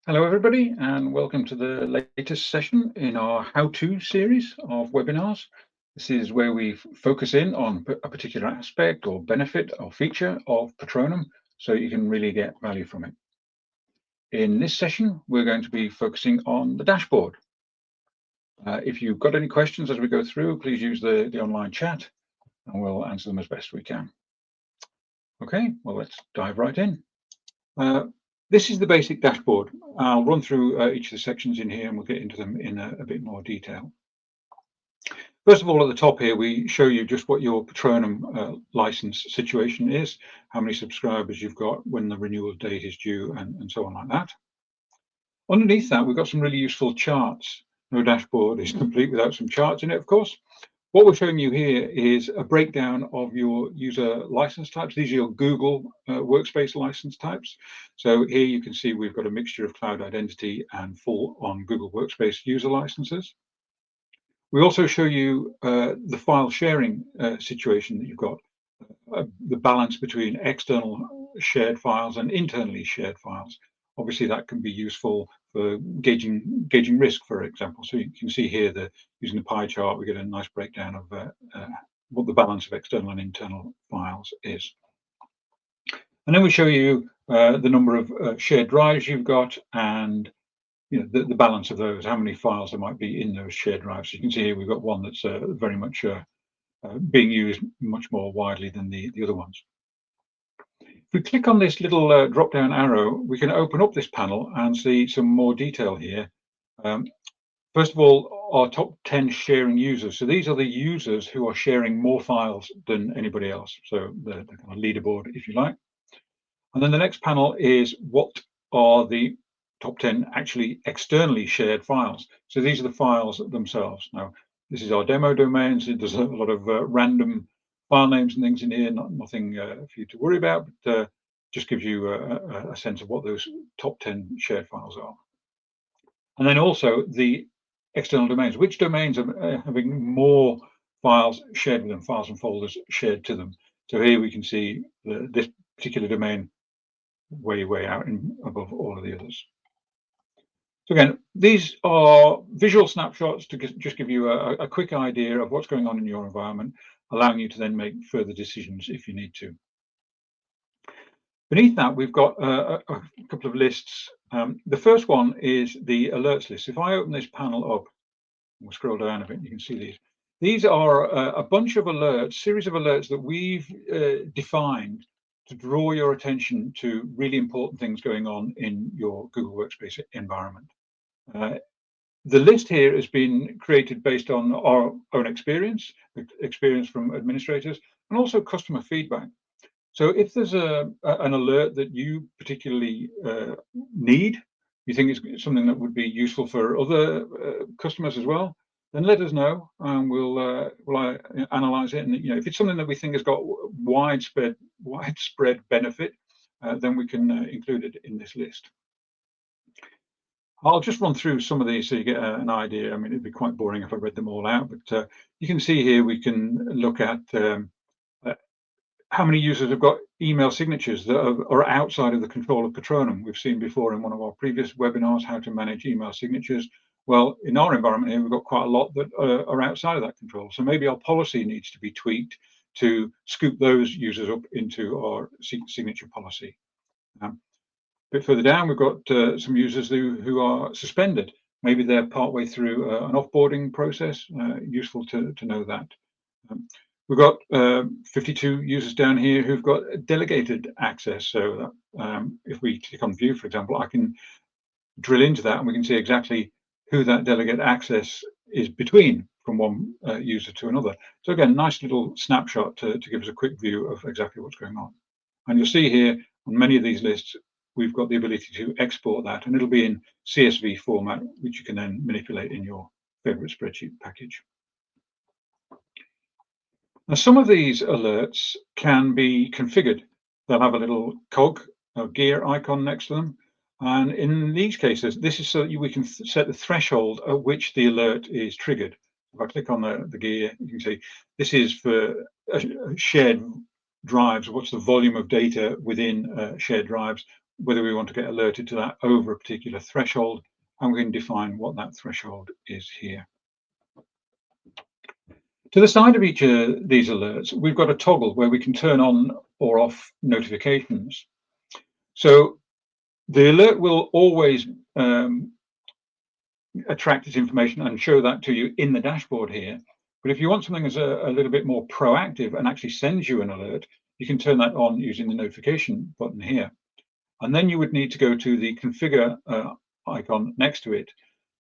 Hello, everybody, and welcome to the latest session in our how-to series of webinars. This is where we focus in on a particular aspect or benefit or feature of Patronum so you can really get value from it. In this session, we're going to be focusing on the dashboard. If you've got any questions as we go through, please use the online chat and we'll answer them as best we can. Okay, well, let's dive right in. This is the basic dashboard. I'll run through each of the sections in here and we'll get into them in a bit more detail. First of all, at the top here, we show you just what your Patronum license situation is, how many subscribers you've got, when the renewal date is due, and so on like that. Underneath that, we've got some really useful charts. No dashboard is complete without some charts in it, of course. What we're showing you here is a breakdown of your user license types. These are your Google workspace license types. So here you can see we've got a mixture of cloud identity and full on Google Workspace user licenses. We also show you the file sharing situation that you've got, the balance between external shared files and internally shared files. Obviously, that can be useful for gauging risk, for example. So you can see here that using the pie chart, we get a nice breakdown of what the balance of external and internal files is. And then we show you the number of shared drives you've got and the balance of those, how many files there might be in those shared drives. So you can see here we've got one that's very much being used much more widely than the other ones. If we click on this little drop-down arrow, we can open up this panel and see some more detail here. First of all, our top 10 sharing users. So these are the users who are sharing more files than anybody else. So the kind of leaderboard, if you like. And then the next panel is what are the top 10 actually externally shared files. So these are the files themselves. Now, this is our demo domains. There's a lot of random file names and things in here, nothing for you to worry about, but just gives you a sense of what those top 10 shared files are. And then also the external domains. Which domains are having more files shared with them, files and folders shared to them. So here we can see this particular domain way out and above all of the others. So again, these are visual snapshots to just give you a quick idea of what's going on in your environment, allowing you to then make further decisions if you need to. Beneath that, we've got a couple of lists. The first one is the alerts list. If I open this panel up, we'll scroll down a bit, you can see these. These are a bunch of alerts, series of alerts that we've defined to draw your attention to really important things going on in your Google Workspace environment. The list here has been created based on our own experience from administrators, and also customer feedback. So if there's an alert that you particularly need, you think it's something that would be useful for other customers as well, then let us know, and we'll analyze it. And if it's something that we think has got widespread benefit, then we can include it in this list. I'll just run through some of these so you get an idea. I mean, it'd be quite boring if I read them all out, but you can see here we can look at how many users have got email signatures that are outside of the control of Patronum. We've seen before in one of our previous webinars how to manage email signatures. Well, in our environment here, we've got quite a lot that are outside of that control. So maybe our policy needs to be tweaked to scoop those users up into our signature policy. A bit further down, we've got some users who are suspended. Maybe they're partway through an offboarding process. Useful to know that. We've got 52 users down here who've got delegated access. So if we click on view, for example, I can drill into that and we can see exactly who that delegate access is between from one user to another. So again, nice little snapshot to give us a quick view of exactly what's going on. And you'll see here on many of these lists, we've got the ability to export that, and it'll be in CSV format, which you can then manipulate in your favorite spreadsheet package. Now, some of these alerts can be configured. They'll have a little cog or gear icon next to them. And in these cases, this is so that we can set the threshold at which the alert is triggered. If I click on the gear, you can see this is for shared drives. What's the volume of data within shared drives? whether we want to get alerted to that over a particular threshold, and we can define what that threshold is here. To the side of each of these alerts, we've got a toggle where we can turn on or off notifications. So the alert will always attract its information and show that to you in the dashboard here. But if you want something that's a little bit more proactive and actually sends you an alert, you can turn that on using the notification button here. And then you would need to go to the configure icon next to it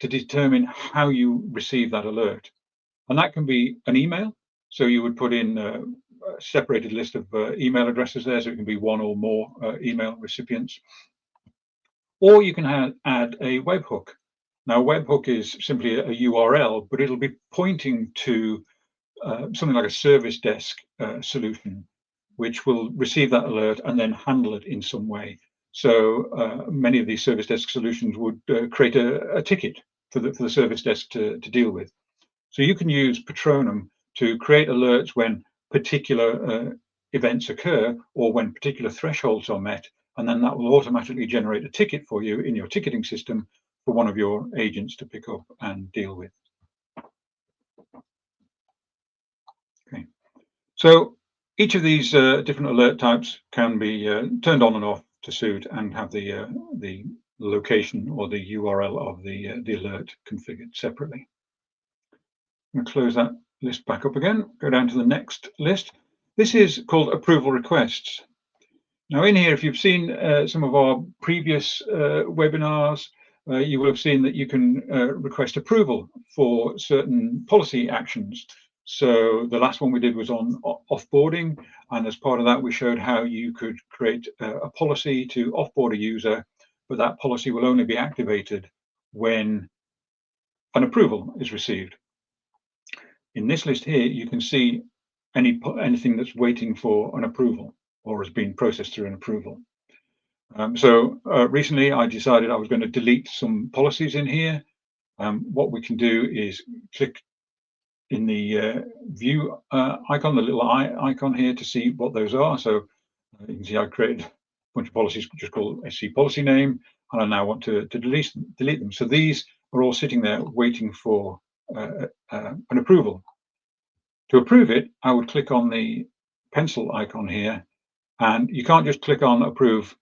to determine how you receive that alert. And that can be an email. So you would put in a separated list of email addresses there, so it can be one or more email recipients. Or you can add a webhook. Now, a webhook is simply a URL, but it'll be pointing to something like a service desk solution, which will receive that alert and then handle it in some way. So many of these service desk solutions would create a ticket for the service desk to deal with. So you can use Patronum to create alerts when particular events occur or when particular thresholds are met, and then that will automatically generate a ticket for you in your ticketing system for one of your agents to pick up and deal with. Okay, so each of these different alert types can be turned on and off to suit and have the location or the URL of the alert configured separately. I'm going to close that list back up again, go down to the next list. This is called approval requests. Now in here, if you've seen some of our previous webinars, you will have seen that you can request approval for certain policy actions. So the last one we did was on offboarding, and as part of that we showed how you could create a policy to offboard a user, but that policy will only be activated when an approval is received. In this list here, you can see anything that's waiting for an approval or has been processed through an approval. So recently I decided I was going to delete some policies in here. What we can do is click in the view icon, the little icon here, to see what those are. So you can see I created a bunch of policies just called SC policy name, and I now want to delete them. So these are all sitting there waiting for an approval. To approve it, I would click on the pencil icon here, and you can't just click on approve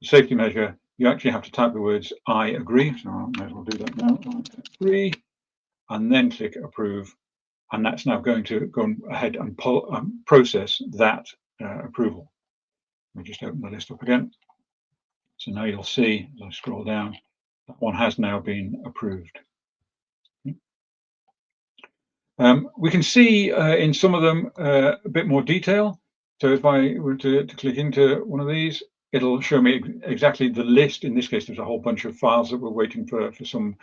safety measure. You actually have to type the words I agree. So I might as well do that now. I agree, and then click approve, and that's now going to go ahead and process that approval. Let me just open the list up again. So now you'll see, as I scroll down, that one has now been approved. We can see in some of them a bit more detail. So if I were to click into one of these, it'll show me exactly the list. In this case, there's a whole bunch of files that we're waiting for some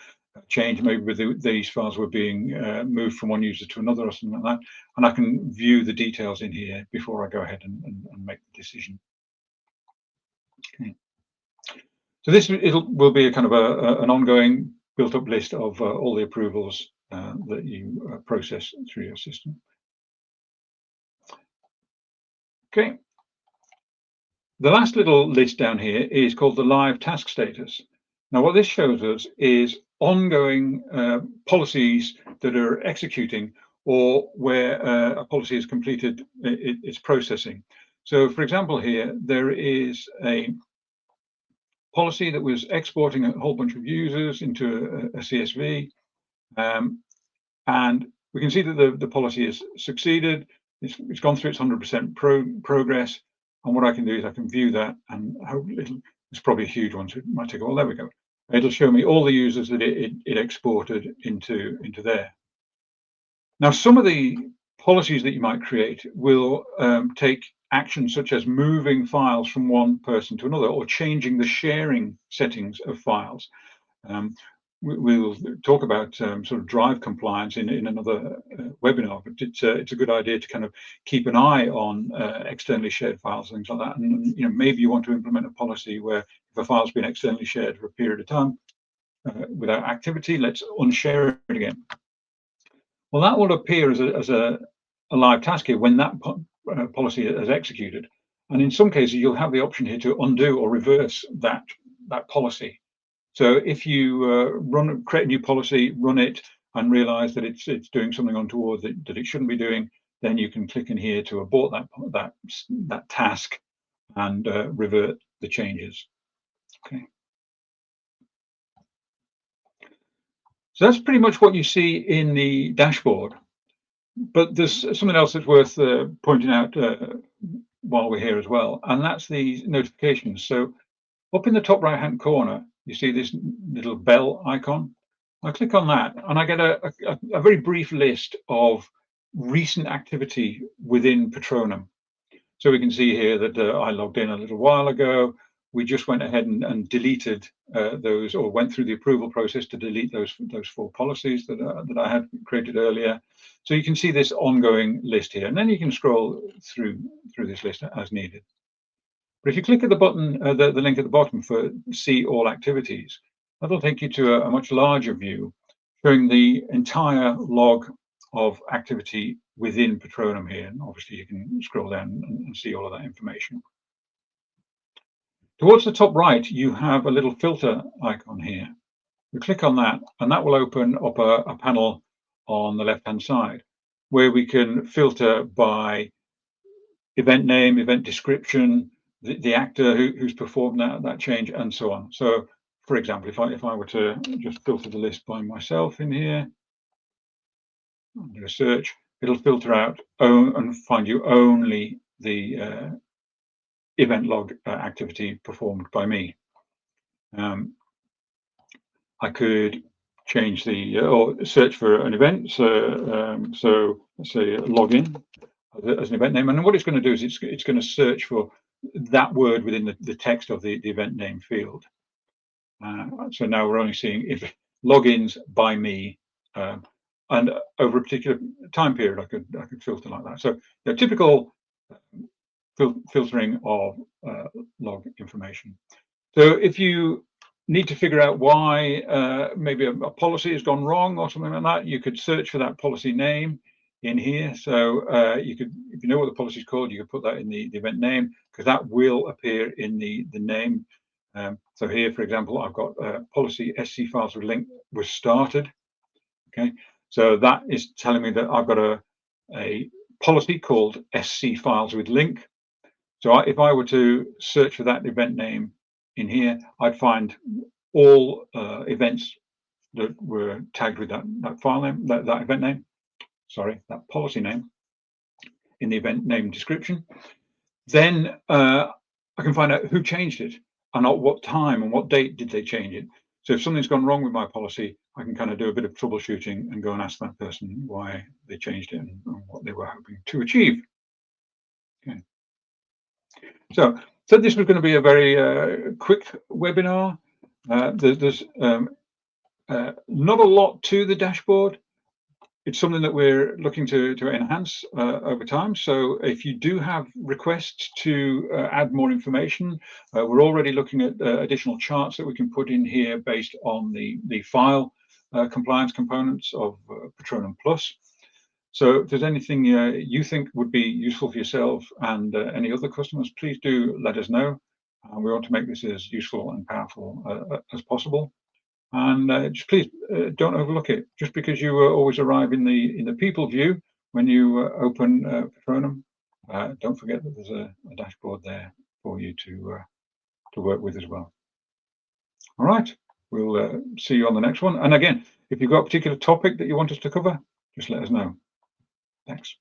change. Maybe these files were being moved from one user to another or something like that. And I can view the details in here before I go ahead and make the decision. Okay. So this will be a kind of an ongoing built-up list of all the approvals that you process through your system. Okay. The last little list down here is called the live task status. Now, what this shows us is ongoing policies that are executing, or where a policy is completed its processing. So, for example, here there is a policy that was exporting a whole bunch of users into a CSV, and we can see that the policy has succeeded. It's gone through its 100% progress, and what I can do is I can view that, and it's probably a huge one, so it might take a while. There we go. It'll show me all the users that it exported into there. Now, some of the policies that you might create will take actions such as moving files from one person to another, or changing the sharing settings of files. We'll talk about sort of drive compliance in another webinar, but it's a good idea to kind of keep an eye on externally shared files, things like that. And maybe you want to implement a policy where if a file's been externally shared for a period of time without activity, let's unshare it again. Well, that will appear as a live task here when that policy is executed. And in some cases, you'll have the option here to undo or reverse that policy. So if you create a new policy, run it, and realize that it's doing something untoward that it shouldn't be doing, then you can click in here to abort that task and revert the changes. Okay. So that's pretty much what you see in the dashboard. But there's something else that's worth pointing out while we're here as well, and that's the notifications. So up in the top right-hand corner, you see this little bell icon. I click on that, and I get a very brief list of recent activity within Patronum. So we can see here that I logged in a little while ago. We just went ahead and deleted those, or went through the approval process to delete those 4 policies that I had created earlier. So you can see this ongoing list here, and then you can scroll through this list as needed. But if you click at the button, the link at the bottom for See All Activities, that'll take you to a much larger view, showing the entire log of activity within Patronum here. And obviously, you can scroll down and see all of that information. Towards the top right, you have a little filter icon here. You click on that, and that will open up a panel on the left-hand side, where we can filter by event name, event description, the actor who's performed that change, and so on. So, for example, if I were to just filter the list by myself in here, do a search, it'll filter out and find you only the event log activity performed by me. I could change the or search for an event. So let's say login as an event name, and what it's going to do is it's going to search for that word within the text of the event name field. So now we're only seeing if logins by me, and over a particular time period, I could filter like that. So the typical filtering of log information. So if you need to figure out why maybe a policy has gone wrong or something like that, you could search for that policy name in here. So you could, if you know what the policy is called, you could put that in the event name, because that will appear in the name. So here, for example, I've got policy SC files with link was started. Okay, so that is telling me that I've got a policy called SC files with link. So if I were to search for that event name in here, I'd find all events that were tagged with that file name, that event name, sorry, that policy name in the event name description. Then I can find out who changed it and at what time and what date did they change it. So if something's gone wrong with my policy, I can kind of do a bit of troubleshooting and go and ask that person why they changed it and what they were hoping to achieve. Okay. So this was going to be a very quick webinar. There's not a lot to the dashboard. It's something that we're looking to enhance over time. So if you do have requests to add more information, we're already looking at additional charts that we can put in here based on the file compliance components of Patronum Plus. So if there's anything you think would be useful for yourself and any other customers, please do let us know. We want to make this as useful and powerful as possible. And just please don't overlook it. Just because you always arrive in the people view when you open Patronum, don't forget that there's a dashboard there for you to work with as well. All right, we'll see you on the next one. And again, if you've got a particular topic that you want us to cover, just let us know. Thanks.